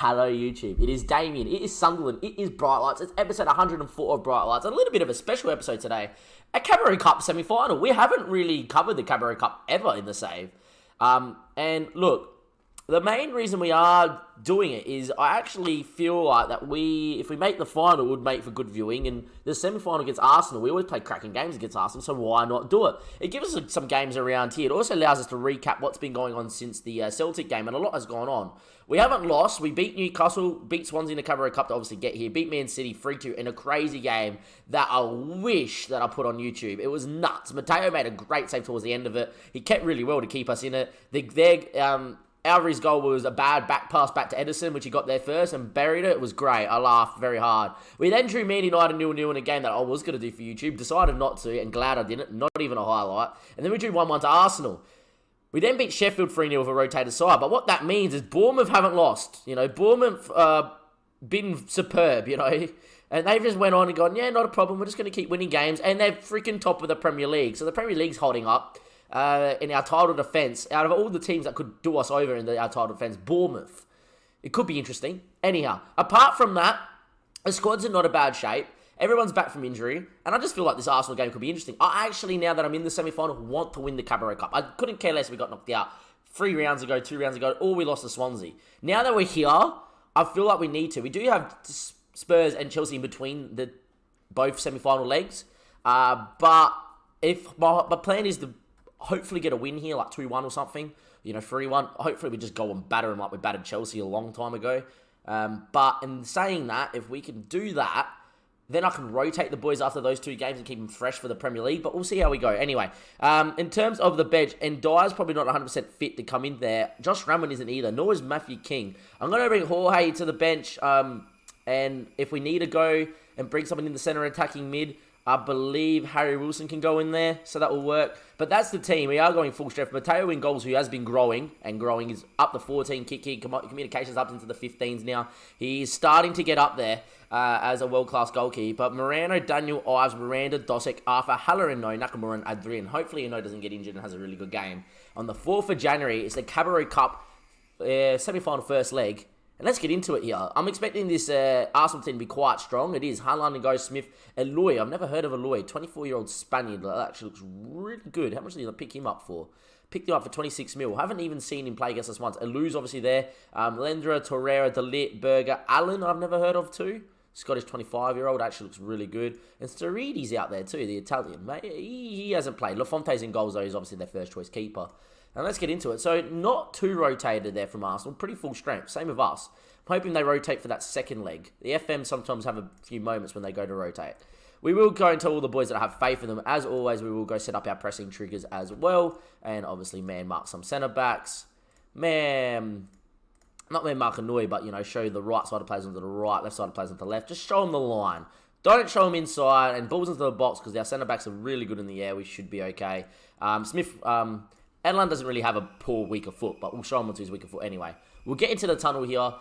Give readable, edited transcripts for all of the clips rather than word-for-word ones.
Hello YouTube, it is Damien, it is Sunderland, it is Bright Lights, it's episode 104 of Bright Lights, and a little bit of a special episode today. A Cabaret Cup semi-final. We haven't really covered the Cabaret Cup ever in the save. And look, the main reason we are doing it is I actually feel like that if we make the final, it would make for good viewing. And the semi-final against Arsenal, we always play cracking games against Arsenal, so why not do it? It gives us some games around here. It also allows us to recap what's been going on since the Celtic game, and a lot has gone on. We haven't lost. We beat Newcastle, beat Swansea in the Cabaret Cup to obviously get here, beat Man City 3-2 in a crazy game that I wish that I put on YouTube. It was nuts. Matteo made a great save towards the end of it. He kept really well to keep us in it. Alvarez's goal was a bad back pass back to Ederson, which he got there first and buried it. It was great. I laughed very hard. We then drew Man United 0-0 in a game that I was going to do for YouTube. Decided not to, and glad I didn't. Not even a highlight. And then we drew 1-1 to Arsenal. We then beat Sheffield 3-0 with a rotated side. But what that means is Bournemouth haven't lost. You know, Bournemouth been superb, you know. And they've just went on and gone, yeah, not a problem. We're just going to keep winning games. And they're freaking top of the Premier League. So the Premier League's holding up. In our title defence, out of all the teams that could do us over in our title defence, Bournemouth. It could be interesting. Anyhow, apart from that, the squad's in not a bad shape. Everyone's back from injury, and I just feel like this Arsenal game could be interesting. I actually, now that I'm in the semi-final, want to win the Cabaret Cup. I couldn't care less if we got knocked out 2 rounds ago, or we lost to Swansea. Now that we're here, I feel like we need to. We do have Spurs and Chelsea in between the both semi-final legs, but if my plan is to hopefully get a win here, like 2-1 or something, 3-1. Hopefully we just go and batter them like we battered Chelsea a long time ago. But in saying that, if we can do that, then I can rotate the boys after those 2 games and keep them fresh for the Premier League. But we'll see how we go. Anyway, in terms of the bench, and Dyer's probably not 100% fit to come in there. Josh Ramon isn't either, nor is Matthew King. I'm going to bring Jorge to the bench, and if we need to go and bring someone in the centre attacking mid, I believe Harry Wilson can go in there, so that will work. But that's the team. We are going full strength. Matteo in goals, who has been growing, is up to 14, kicking, communications up into the 15s now. He's starting to get up there as a world-class goalkeeper. But Moreno, Daniel Ives, Miranda, Dosek, Arthur, Haller, Ino, Nakamura, and Adrian. Hopefully Ino doesn't get injured and has a really good game. On the 4th of January, it's the Cabaret Cup semi-final first leg. And let's get into it here. I'm expecting this Arsenal team to be quite strong. It is Haaland, Ngo, Smith, Eloy. I've never heard of Eloy. 24-year-old Spaniard. That actually looks really good. How much did I pick him up for? Picked him up for 26 mil. Haven't even seen him play against us once. Elou's obviously there. Lendra, Torreira, De Ligt, Berger. Allen, I've never heard of too. Scottish 25-year-old. Actually looks really good. And Sturridge's out there too, the Italian. Mate, he hasn't played. Lafonte's in goals though. He's obviously their first choice keeper. And let's get into it. So, not too rotated there from Arsenal. Pretty full strength. Same with us. I'm hoping they rotate for that second leg. The FM sometimes have a few moments when they go to rotate. We will go and tell all the boys that I have faith in them. As always, we will go set up our pressing triggers as well. And obviously, man mark some centre-backs. Not man mark Annoy, but, show the right side of players onto the right, left side of players onto the left. Just show them the line. Don't show them inside and balls into the box because our centre-backs are really good in the air. We should be okay. Edlund doesn't really have a poor, weaker foot, but we'll show him onto his weaker foot anyway. We'll get into the tunnel here.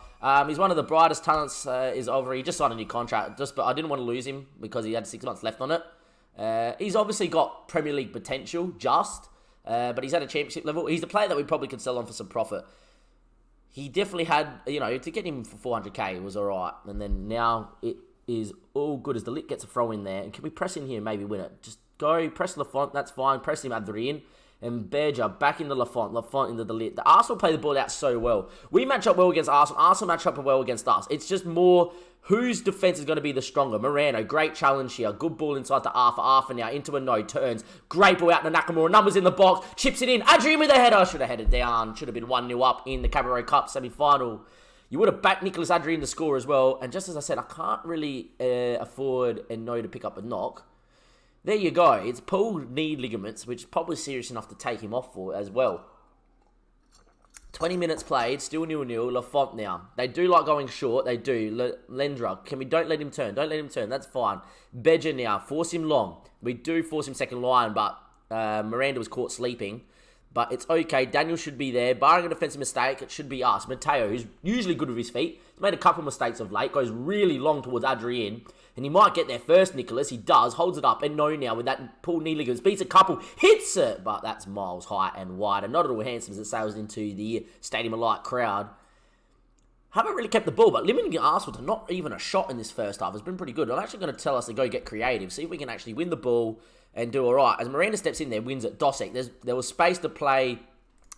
He's one of the brightest talents. Is over. He just signed a new contract, but I didn't want to lose him because he had 6 months left on it. He's obviously got Premier League potential, but he's at a championship level. He's the player that we probably could sell on for some profit. He definitely had, to get him for 400k was all right. And then now it is all good as the Ligt gets a throw in there. And can we press in here and maybe win it? Just go, press Lafont, that's fine. Press him Adrien. And Berger back into Lafont into the Ligt. The Arsenal play the ball out so well. We match up well against Arsenal. Arsenal match up well against us. It's just more whose defense is going to be the stronger. Moreno, great challenge here. Good ball inside to Arthur. Arthur now into a no. Turns. Great ball out to Nakamura. Numbers in the box. Chips it in. Adrian with a header. Should have headed down. Should have been 1-0 up in the Cabaret Cup semi-final. You would have backed Nicholas Adrian to score as well. And just as I said, I can't really afford Eno to pick up a knock. There you go. It's pulled knee ligaments, which is probably serious enough to take him off for as well. 20 minutes played, still 0-0. Lafont now. They do like going short. They do. Lendra. Don't let him turn. Don't let him turn. That's fine. Berger now. Force him long. We do force him second line, but Miranda was caught sleeping. But it's okay. Daniel should be there. Barring a defensive mistake, it should be us. Matteo, who's usually good with his feet. He's made a couple of mistakes of late. Goes really long towards Adrian. And he might get there first, Nicholas. He does. Holds it up. And no now with that pulled knee ligaments. Beats a couple. Hits it. But that's miles high and wide. And not at all handsome as it sails into the Stadium of Light crowd. haven't really kept the ball, but limiting Arsenal to not even a shot in this first half has been pretty good. I'm actually going to tell us to go get creative, see if we can actually win the ball and do all right. As Miranda steps in there, wins at Dosek. There was space to play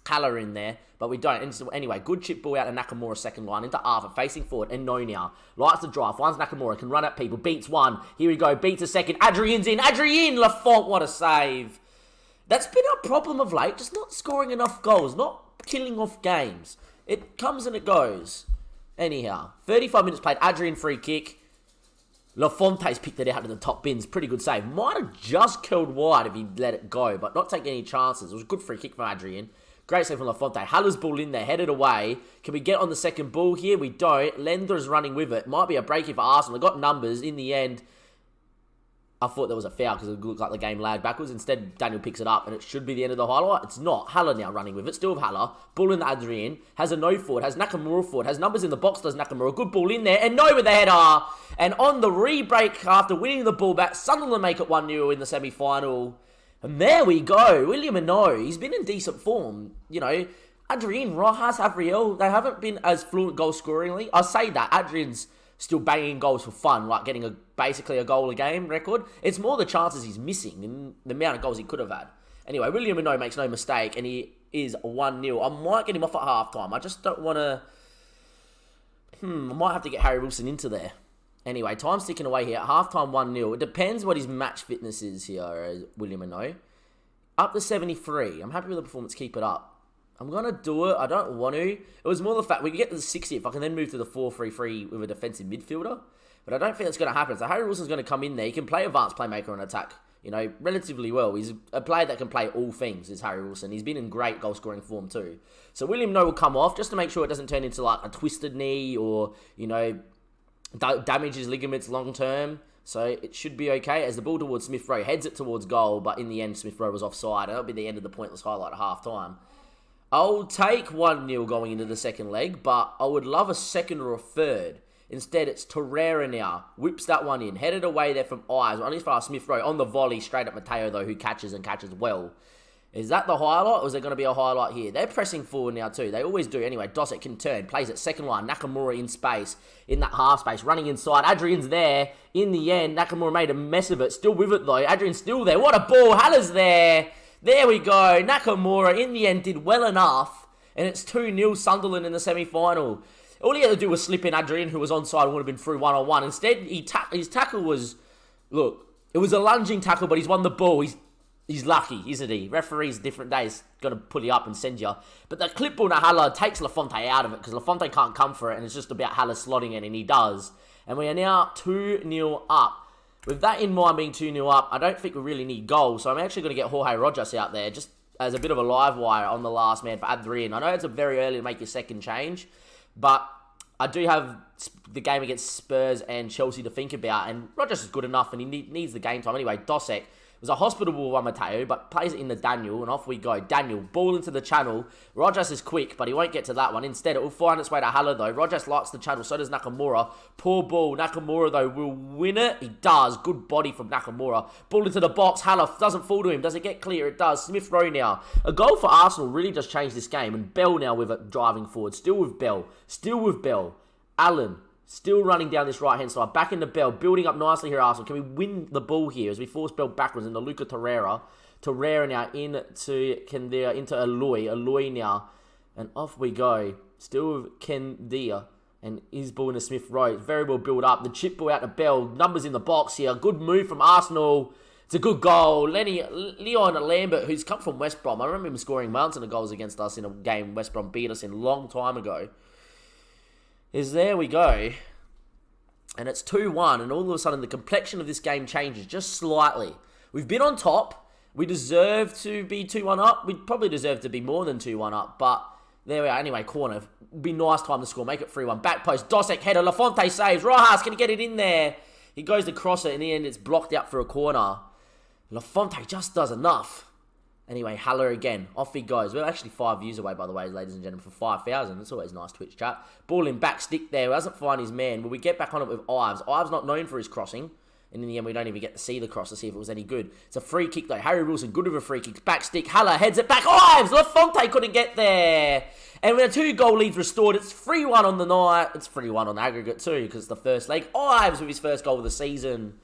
Haller in there, but we don't. And anyway, good chip ball out of Nakamura second line into Arthur, facing forward, and no now. Likes the drive, finds Nakamura, can run at people, beats one. Here we go, beats a second. Adrian's in, Adrian Lafont, what a save. That's been our problem of late, just not scoring enough goals, not killing off games. It comes and it goes. Anyhow, 35 minutes played, Adrian free kick. Lafonte's picked it out of the top bins. Pretty good save. Might have just killed wide if he let it go, but not taking any chances. It was a good free kick from Adrian. Great save from Lafonte. Haller's ball in there, headed away. Can we get on the second ball here? We don't. Lender's running with it. Might be a break here for Arsenal. They got numbers. In the end, I thought there was a foul because it looked like the game lagged backwards. Instead, Daniel picks it up, and it should be the end of the highlight. It's not. Haller now running with it. Still with Haller. Ball in the Adrian. Has a no forward. Has Nakamura forward. Has numbers in the box. Does Nakamura. Good ball in there. And no with the header. And on the re-break after winning the ball back, Sunderland make it 1-0 in the semi-final. And there we go. William Eno. He's been in decent form. You know, Adrian, Rojas, Avriel, they haven't been as fluent goal scoringly. I say that. Adrian's still banging goals for fun, like getting basically a goal a game record. It's more the chances he's missing and the amount of goals he could have had. Anyway, William Eno makes no mistake, and he is 1-0. I might get him off at halftime. I just don't want to... I might have to get Harry Wilson into there. Anyway, time's ticking away here. At halftime, 1-0. It depends what his match fitness is here, William Eno. Up to 73. I'm happy with the performance. Keep it up. I'm going to do it. I don't want to. It was more the fact we can get to the 60th. I can then move to the 4-3-3 with a defensive midfielder. But I don't think that's going to happen. So Harry Wilson's going to come in there. He can play advanced playmaker and attack, you know, relatively well. He's a player that can play all things, is Harry Wilson. He's been in great goal-scoring form too. So William Eno will come off just to make sure it doesn't turn into like a twisted knee or, you know, damage his ligaments long-term. So it should be okay as the ball towards Smith Rowe heads it towards goal. But in the end, Smith Rowe was offside. That'll be the end of the pointless highlight at half-time. I'll take 1-0 going into the second leg, but I would love a second or a third. Instead, it's Torreira now. Whips that one in. Headed away there from Eyes. Only for Smith Rowe on the volley. Straight at Mateo, though, who catches and catches well. Is that the highlight, or is there going to be a highlight here? They're pressing forward now, too. They always do. Anyway, Dosek can turn. Plays it second line. Nakamura in space. In that half space. Running inside. Adrian's there. In the end, Nakamura made a mess of it. Still with it, though. Adrian's still there. What a ball. Haller's there. There we go. Nakamura, in the end, did well enough. And it's 2-0 Sunderland in the semi-final. All he had to do was slip in Adrian, who was onside and would have been through 1-on-1. Instead, his tackle was... Look, it was a lunging tackle, but he's won the ball. He's lucky, isn't he? Referees, different days, got to pull you up and send you. But the clip ball to Haller takes Lafonte out of it, because Lafonte can't come for it, and it's just about Haller slotting it, and he does. And we are now 2-0 up. With that in mind, being 2-0 up, I don't think we really need goals. So I'm actually going to get Jorge Rojas out there, just as a bit of a live wire on the last man for Adrian. I know it's very early to make your second change, but I do have the game against Spurs and Chelsea to think about, and Rojas is good enough, and he needs the game time. Anyway, Dosek was a hospitable one, Mateo, but plays it in the Daniel, and off we go. Daniel, ball into the channel. Rojas is quick, but he won't get to that one. Instead, it will find its way to Haller, though. Rojas likes the channel, so does Nakamura. Poor ball. Nakamura, though, will win it. He does. Good body from Nakamura. Ball into the box. Haller doesn't fall to him. Does it get clear? It does. Smith Rowe now. A goal for Arsenal really does change this game, and Bell now with it driving forward. Still with Bell. Still with Bell. Allen. Still running down this right-hand side. Back into Bell. Building up nicely here, Arsenal. Can we win the ball here as we force Bell backwards into Luca Torreira. Torreira now into Kendia, into Aloy. Aloy now. And off we go. Still with Kendia. And his ball into Smith Rowe. Very well built up. The chip ball out to Bell. Numbers in the box here. Good move from Arsenal. It's a good goal. Leon Lambert, who's come from West Brom. I remember him scoring mountain of goals against us in a game West Brom beat us in a long time ago. There we go. And it's 2-1, and all of a sudden the complexion of this game changes just slightly. We've been on top. We deserve to be 2-1 up. We probably deserve to be more than 2-1 up, but there we are. Anyway, corner. Be nice time to score. Make it 3-1. Back post. Dosek header. Lafonte saves. Rojas, can he get it in there? He goes to cross it. In the end, it's blocked out for a corner. Lafonte just does enough. Anyway, Haller again. Off he goes. We're actually 5 views away, by the way, ladies and gentlemen, for 5,000. It's always nice Twitch chat. Ball in back, stick there. Doesn't find his man. Will we get back on it with Ives? Ives not known for his crossing. And in the end, we don't even get to see the cross to see if it was any good. It's a free kick, though. Harry Wilson, good with a free kick. Back stick. Haller heads it back. Ives! Lafonte couldn't get there. And with a 2-goal lead restored, it's 3-1 on the night. It's 3-1 on the aggregate, too, because it's the first leg. Ives with his first goal of the season.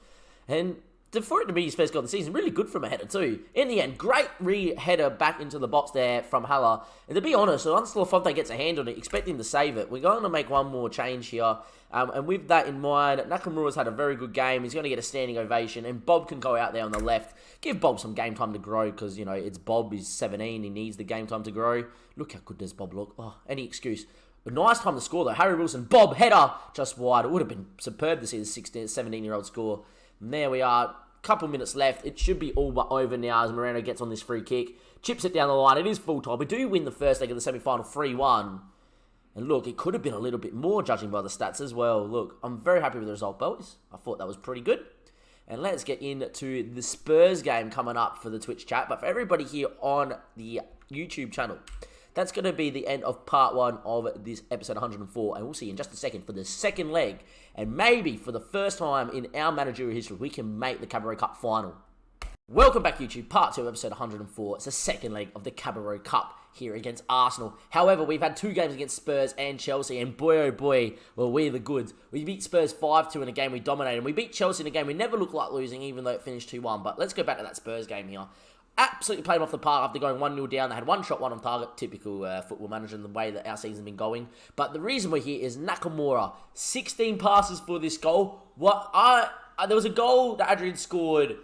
And for it to be his first goal of the season, really good from a header, too. In the end, great re-header back into the box there from Haller. And to be honest, once Lafonte gets a hand on it, expect him to save it. We're going to make one more change here. And with that in mind, Nakamura's had a very good game. He's going to get a standing ovation. And Bob can go out there on the left. Give Bob some game time to grow because, you know, it's Bob. He's 17. He needs the game time to grow. Look how good does Bob look. Oh, any excuse. A nice time to score, though. Harry Wilson, Bob, header. Just wide. It would have been superb to see the 17-year-old score. And there we are. Couple minutes left. It should be all but over now as Moreno gets on this free kick. Chips it down the line. It is full time. We do win the first leg of the semi-final 3-1. And look, it could have been a little bit more judging by the stats as well. Look, I'm very happy with the result, boys. I thought that was pretty good. And let's get into the Spurs game coming up for the Twitch chat. But for everybody here on the YouTube channel, that's going to be the end of part 1 of this episode 104. And we'll see you in just a second for the second leg. And maybe for the first time in our managerial history, we can make the Cabaret Cup final. Welcome back, YouTube. Part 2, episode 104. It's the second leg of the Cabaret Cup here against Arsenal. However, we've had 2 games against Spurs and Chelsea, and boy, oh boy, were we the goods. We beat Spurs 5-2 in a game we dominated, and we beat Chelsea in a game we never looked like losing, even though it finished 2-1. But let's go back to that Spurs game here. Absolutely played them off the park after going 1-0 down. They had one shot, one on target. Typical Football Manager in the way that our season's been going. But the reason we're here is Nakamura. 16 passes for this goal. There was a goal that Adrian scored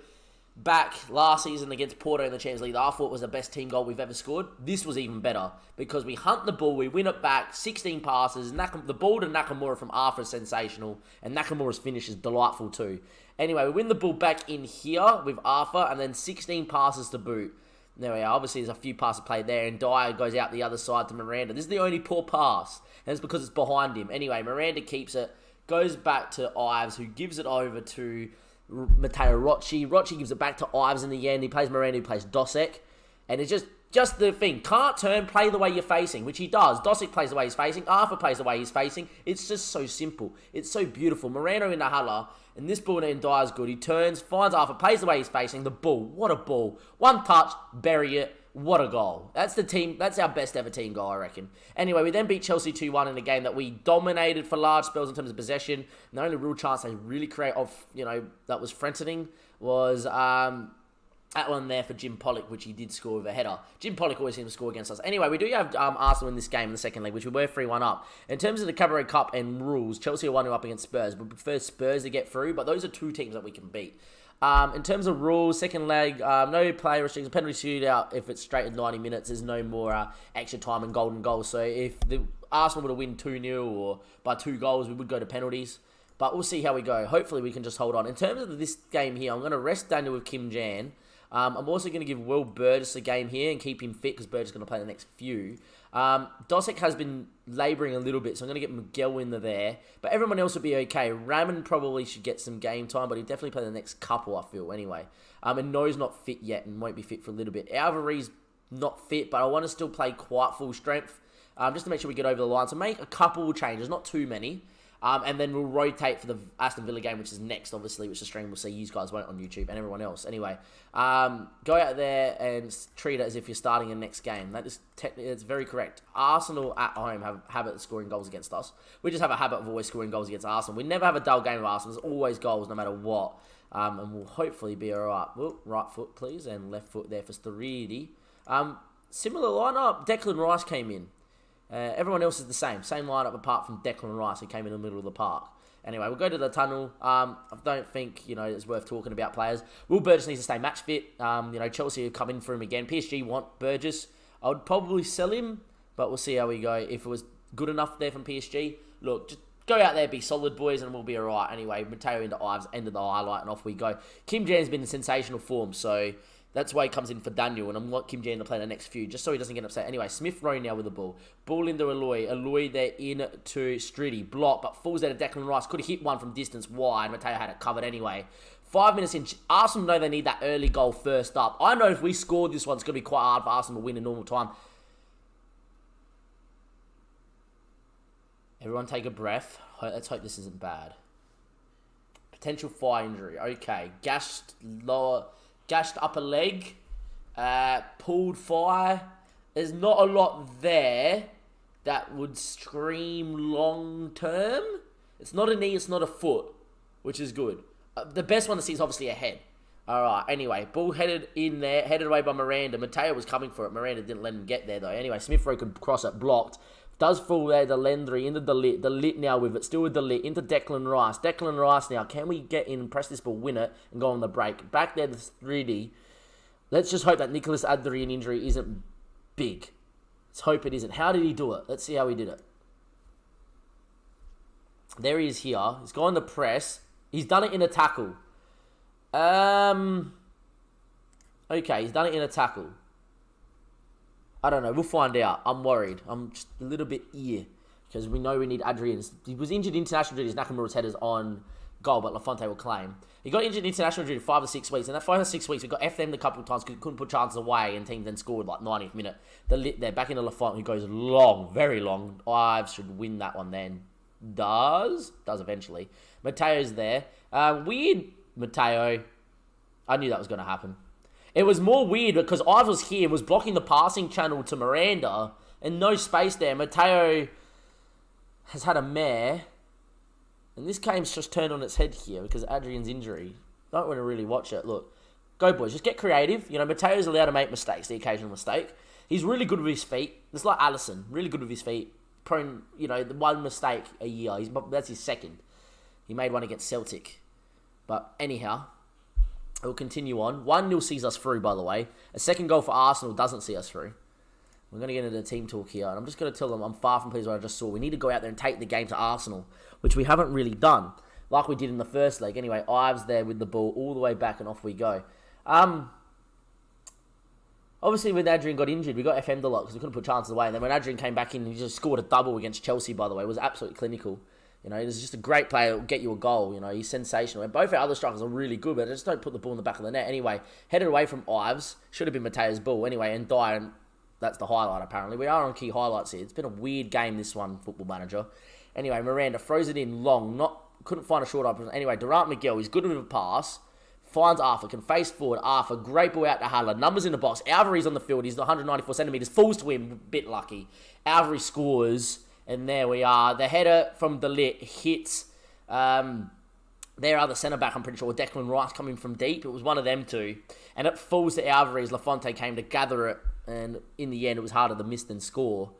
back last season against Porto in the Champions League that I thought was the best team goal we've ever scored. This was even better because we hunt the ball, we win it back, 16 passes. The ball to Nakamura from Arthur is sensational, and Nakamura's finish is delightful too. Anyway, we win the ball back in here with Arthur, and then 16 passes to boot. There we are. Obviously, there's a few passes played there, and Dyer goes out the other side to Miranda. This is the only poor pass, and it's because it's behind him. Anyway, Miranda keeps it, goes back to Ives, who gives it over to Matteo Rocci. Rocci gives it back to Ives in the end. He plays Miranda, who plays Dosek. And it's just the thing. Can't turn, play the way you're facing, which he does. Dosek plays the way he's facing. Arthur plays the way he's facing. It's just so simple. It's so beautiful. Moreno in the Haller, and this ball in Dyer's good. He turns, finds Arthur, plays the way he's facing. The ball, what a ball. One touch, bury it. What a goal. That's our best ever team goal, I reckon. Anyway, we then beat Chelsea 2-1 in a game that we dominated for large spells in terms of possession. And the only real chance they really create that was threatening was that one there for Jim Pollock, which he did score with a header. Jim Pollock always seems to score against us. Anyway, we do have Arsenal in this game in the second leg, which we were 3-1 up. In terms of the Cabaret Cup and rules, Chelsea are 1-0 up against Spurs. We prefer Spurs to get through, but those are 2 teams that we can beat. In terms of rules, second leg, no player restrictions, penalty shootout. If it's straight at 90 minutes, there's no more extra time and golden goals. So if the Arsenal were to win 2-0 or by 2 goals, we would go to penalties. But we'll see how we go. Hopefully we can just hold on. In terms of this game here, I'm going to rest Daniel with Kim Jan. I'm also going to give Will Burgess a game here and keep him fit because Burgess is going to play the next few. Dosek has been labouring a little bit, so I'm going to get Miguel in there. But everyone else will be okay. Raman probably should get some game time, but he'll definitely play the next couple, I feel, anyway. And No's not fit yet and won't be fit for a little bit. Alvarez not fit, but I want to still play quite full strength just to make sure we get over the line. So make a couple changes, not too many. And then we'll rotate for the Aston Villa game, which is next, obviously, which the stream will see. You guys won't on YouTube and everyone else. Anyway, go out there and treat it as if you're starting the next game. That is it's very correct. Arsenal at home have a habit of scoring goals against us. We just have a habit of always scoring goals against Arsenal. We never have a dull game with Arsenal. There's always goals, no matter what. And we'll hopefully be all right. Well, right foot, please, and left foot there for Sturridge. Similar lineup. Declan Rice came in. Everyone else is the same lineup apart from Declan Rice, who came in the middle of the park. Anyway, we'll go to the tunnel. I don't think, it's worth talking about players. Will Burgess needs to stay match fit. Chelsea have come in for him again. PSG want Burgess. I would probably sell him, but we'll see how we go. If it was good enough there from PSG, look, just go out there, be solid, boys, and we'll be all right. Anyway, Matteo into Ives, end of the highlight, and off we go. Kim Jan's been in sensational form, so that's why he comes in for Daniel, and I want Kim Jan to play the next few, just so he doesn't get upset. Anyway, Smith Rowe now with the ball. Ball into Aloy. Aloy there into Striddy. Block, but falls out of Declan Rice. Could have hit one from distance wide. Matteo had it covered anyway. 5 minutes in. Arsenal know they need that early goal first up. I know if we scored this one, it's going to be quite hard for Arsenal to win in normal time. Everyone take a breath. Let's hope this isn't bad. Potential thigh injury. Okay. Gashed upper leg. Pulled thigh. There's not a lot there that would scream long term. It's not a knee, it's not a foot, which is good. The best one to see is obviously a head. Alright, anyway, ball headed in there, headed away by Miranda. Mateo was coming for it. Miranda didn't let him get there, though. Anyway, Smith Rowe could cross it, blocked. Does fall there, the Lendry into the lit now with it, still with the lit, into Declan Rice. Declan Rice now, can we get in, press this ball, win it, and go on the break? Back there, the 3D. Let's just hope that Nicholas Adrian injury isn't big. Let's hope it isn't. How did he do it? Let's see how he did it. There he is here. He's gone to press. He's done it in a tackle. Okay, he's done it in a tackle. I don't know. We'll find out. I'm worried. I'm just a little bit because we know we need Adrian. He was injured international duties. Nakamura's headers on goal, but Lafonte will claim. He got injured international duty 5 or 6 weeks. And that 5 or 6 weeks, we got FM'd a couple of times because couldn't put chances away, and teams then scored like 90th minute. The lit there, back into Lafont, who goes long, very long. Ives should win that one then. Does eventually. Mateo's there. Weird Mateo. I knew that was going to happen. It was more weird because Ives was here, was blocking the passing channel to Miranda, and no space there. Mateo has had a mare, and this game's just turned on its head here because of Adrian's injury. Don't want to really watch it. Look, go boys, just get creative. You know, Mateo's allowed to make mistakes, the occasional mistake. He's really good with his feet. It's like Allison, really good with his feet. Prone, you know, the one mistake a year. That's his second. He made one against Celtic. But anyhow, we'll continue on. 1-0 sees us through, by the way. A second goal for Arsenal doesn't see us through. We're going to get into the team talk here. And I'm just going to tell them I'm far from pleased with what I just saw. We need to go out there and take the game to Arsenal, which we haven't really done, like we did in the first leg. Anyway, Ives there with the ball all the way back, and off we go. Obviously, when Adrian got injured, we got FM'd a lot because we couldn't put chances away. And then when Adrian came back in, he just scored a double against Chelsea, by the way. It was absolutely clinical. You know, he's just a great player that will get you a goal. You know, he's sensational. And both our other strikers are really good, but they just don't put the ball in the back of the net. Anyway, headed away from Ives. Should have been Mateo's ball. Anyway, and Dyer, and that's the highlight, apparently. We are on key highlights here. It's been a weird game, this one, Football Manager. Anyway, Miranda throws it in long. Couldn't find a short option. Anyway, Durant Miguel, he's good with a pass. Finds Arthur, can face forward. Arthur, great ball out to Haller. Numbers in the box. Alvarez on the field. He's 194 centimetres. Falls to him. A bit lucky. Alvarez scores. And there we are. The header from the lit hits. There are the centre-back, I'm pretty sure. Declan Rice coming from deep. It was one of them two. And it falls to Alvarez. Lafonte came to gather it. And in the end, it was harder to miss than score.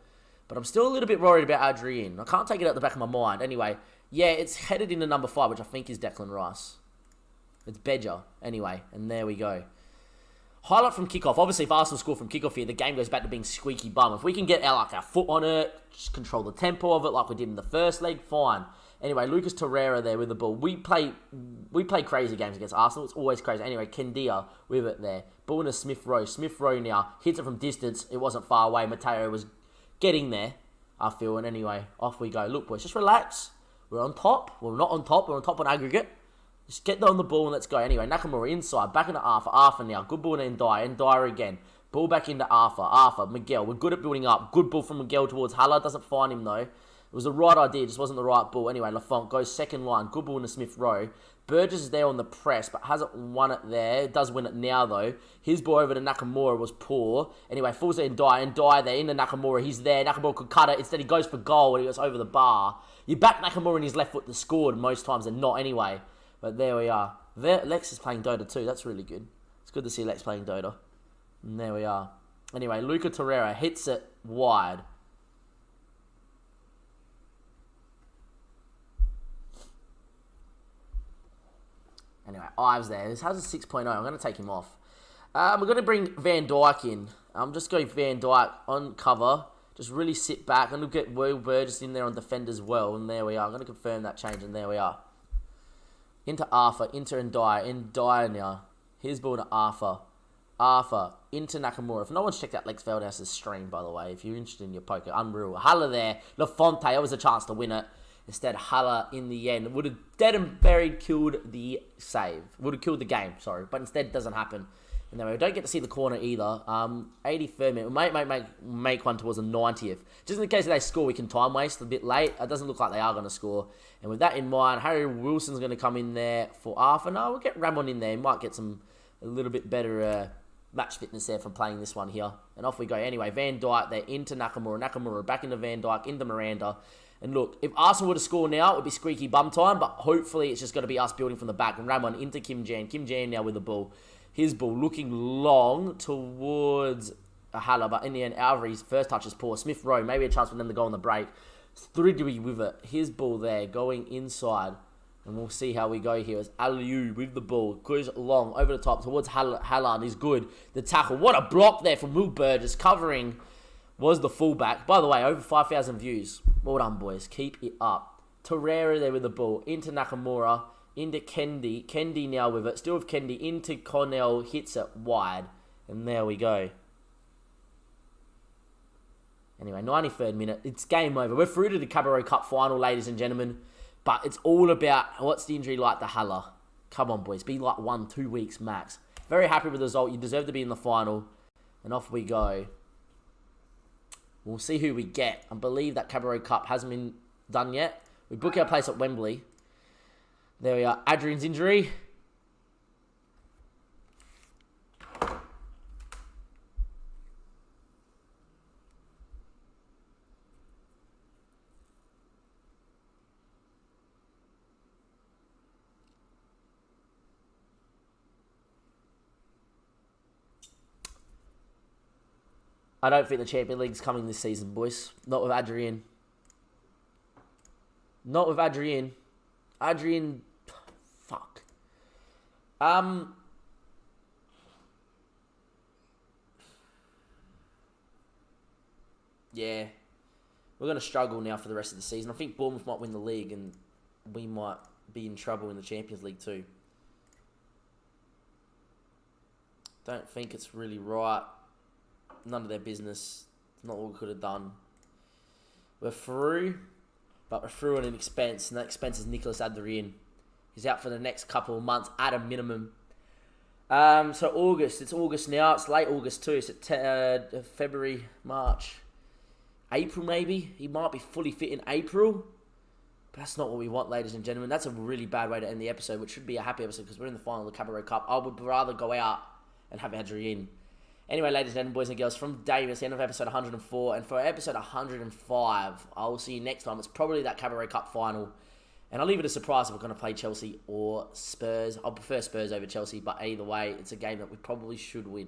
But I'm still a little bit worried about Adrian. I can't take it out the back of my mind. Anyway, yeah, it's headed into number 5, which I think is Declan Rice. It's Bedger. Anyway, and there we go. Highlight from kickoff. Obviously, if Arsenal score from kickoff here, the game goes back to being squeaky bum. If we can get our foot on it, just control the tempo of it like we did in the first leg, fine. Anyway, Lucas Torreira there with the ball. We play crazy games against Arsenal. It's always crazy. Anyway, Kendia with it there. Ball into Smith Rowe. Smith Rowe now hits it from distance. It wasn't far away. Mateo was getting there, I feel. And anyway, off we go. Look, boys, just relax. We're on top. We're not on top. We're on top on aggregate. Just get on the ball and let's go. Anyway, Nakamura inside. Back into Arthur. Arthur now. Good ball into Ndyer. Ndyer again. Ball back into Arthur. Arthur. Miguel. We're good at building up. Good ball from Miguel towards Haller. Doesn't find him though. It was the right idea. Just wasn't the right ball. Anyway, Lafont goes second line. Good ball into Smith Rowe. Burgess is there on the press, but hasn't won it there. Does win it now though. His ball over to Nakamura was poor. Anyway, falls there Ndyer. Ndyer there into Nakamura. He's there. Nakamura could cut it. Instead he goes for goal and he goes over the bar. You back Nakamura in his left foot to score most times than not anyway. But there we are. Lex is playing Dota too. That's really good. It's good to see Lex playing Dota. And there we are. Anyway, Luca Torreira hits it wide. Anyway, Ives there. This has a 6.0. I'm going to take him off. We're going to bring Van Dijk in. I'm just going Van Dijk on cover. Just really sit back. I'm going to get Will Burgess in there on defend as well. And there we are. I'm going to confirm that change. And there we are. Into Arthur, into Ndyer. Ndyer now. Here's ball to Arthur. Arthur, into Nakamura. If no one's checked out Lex Veldhouse's stream, by the way, if you're interested in your poker, unreal. Haller there. Lafonte, that was a chance to win it. Instead, Haller in the end would have dead and buried killed the save. Would have killed the game, sorry. But instead, it doesn't happen. And then we don't get to see the corner either. 83rd minute. We might make one towards the 90th. Just in the case that they score, we can time waste a bit late. It doesn't look like they are going to score. And with that in mind, Harry Wilson's going to come in there for half an hour. We'll get Ramon in there. He might get a little bit better match fitness there from playing this one here. And off we go. Anyway, Van Dijk, they're into Nakamura. Nakamura back into Van Dijk, into Miranda. And look, if Arsenal were to score now, it would be squeaky bum time. But hopefully it's just going to be us building from the back. And Ramon into Kim Jam. Kim Jam now with the ball. His ball looking long towards Haller, but in the end, Alvarez's first touch is poor. Smith Rowe, maybe a chance for them to go on the break. Thridwy with it. His ball there, going inside. And we'll see how we go here. As Aliou with the ball, goes long, over the top, towards Haaland. He's good. The tackle. What a block there from Will Burgess. Covering was the fullback. By the way, over 5,000 views. Well done, boys. Keep it up. Torreira there with the ball. Into Nakamura. Into Kendi. Kendi now with it. Still with Kendi. Into Cornell. Hits it wide. And there we go. Anyway, 93rd minute. It's game over. We're through to the Cabaret Cup final, ladies and gentlemen. But it's all about, what's the injury like to Haller? Come on, boys. Be like 1-2 weeks max. Very happy with the result. You deserve to be in the final. And off we go. We'll see who we get. I believe that Cabaret Cup hasn't been done yet. We book our place at Wembley. There we are. Adrian's injury. I don't think the Champions League's coming this season, boys. Not with Adrian. Not with Adrian. Adrian, fuck. Yeah. We're going to struggle now for the rest of the season. I think Bournemouth might win the league and we might be in trouble in the Champions League too. Don't think it's really right. None of their business. Not what we could have done. We're through. But we're through at an expense, and that expense is Nicolas Adrien. He's out for the next couple of months at a minimum. So August. It's August now. It's late August too. It's February, March, April maybe. He might be fully fit in April. But that's not what we want, ladies and gentlemen. That's a really bad way to end the episode, which should be a happy episode because we're in the final of the Cabaret Cup. I would rather go out and have Adrien. Anyway, ladies and gentlemen, boys and girls, from Davis, the end of episode 104. And for episode 105, I will see you next time. It's probably that Cabaret Cup final. And I'll leave it a surprise if we're going to play Chelsea or Spurs. I'll prefer Spurs over Chelsea, but either way, it's a game that we probably should win.